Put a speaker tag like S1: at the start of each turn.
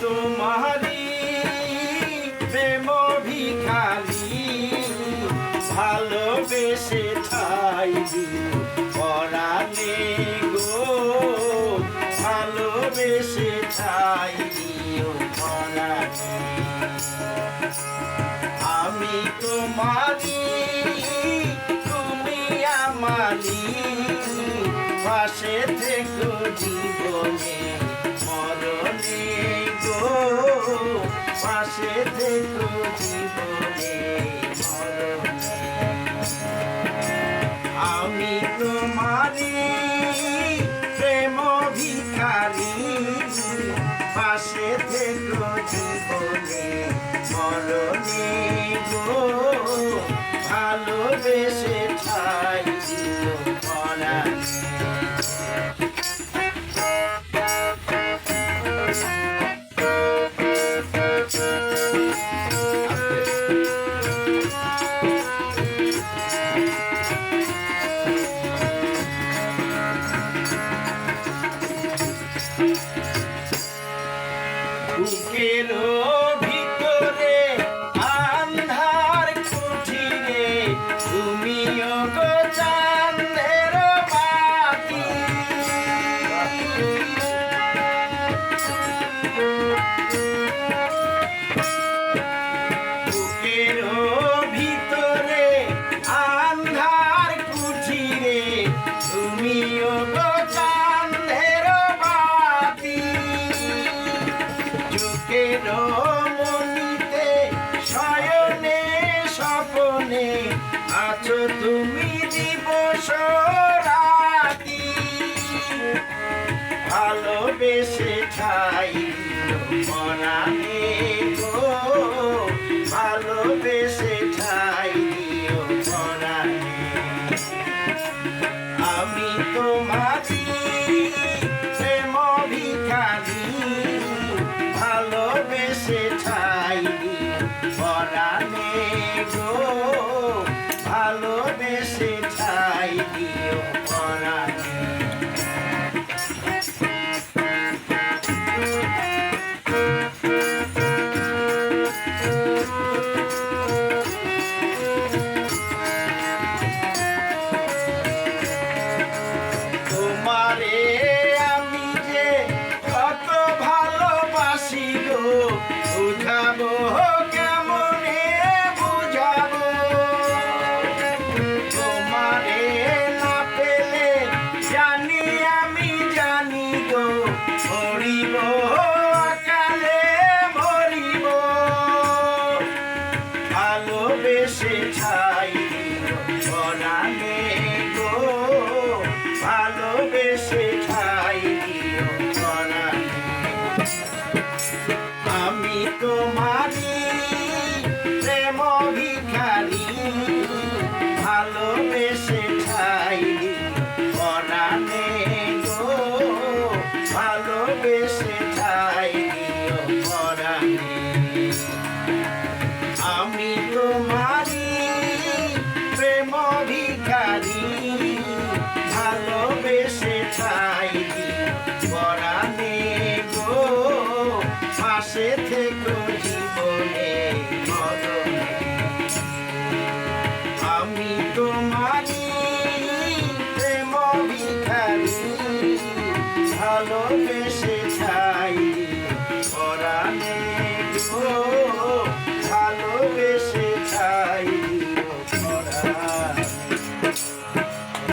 S1: তোমারি প্রেম ভিখারি ভালোবেসে ঠাই দিল পরাণে গো ভালোবেসে ঠাই দিও পরাণে আমি তোমারি তুমি আমারি পাশে থেকো জীবনে মরণে গো পাশে থেকো জীবনে মরণে আমি তোমারি প্রেম ভিখারি পাশে থেকো জীবনে মরণে গো ভালোবেসে ঠাই দিল পরাণে বুকের ভিতরে আন্ধার কুঠিরে তুমিও গো চাঁদের বাতি বুকের ভিতরে আন্ধার কুঠিরে তুমিও গো চাঁদের বাতি চোখের মনিতে শয়নে স্বপনে আছো তুমি দিবস রাতি ভালোবেসে ঠাই পরাণে গো ভালোবেসে ঠাই দিও পরাণে আমি তোমারি প্রেম ভিখারি ভালোবেসে ঠাই পরাণে গো ভালোবেসে ঠাই দিও পরাণে তোমারে আমি যে কত ভালোবাসি গো বুঝাবো কেমনে বুঝাবো তোমারে না পেলে জানি আমি জানি গো মরিব কালে মরিব ভালোবেসে ঠাই পরাণে গো ভালোবেসে ঠাই দিও পরাণে আমি তোমারি প্রেম ভিখারি ভালোবেসে ঠাই পরাণে গো ভালোবেসে ঠাই দিও পরাণে আমি তোমারি প্রেম ভিখারি ভালোবেসে ঠাই পরাণে গো পাশে থেকো জীবনে মরণে আমি তোমারি প্রেম ভিখারি ভালোবেসে ঠাই পরাণে গো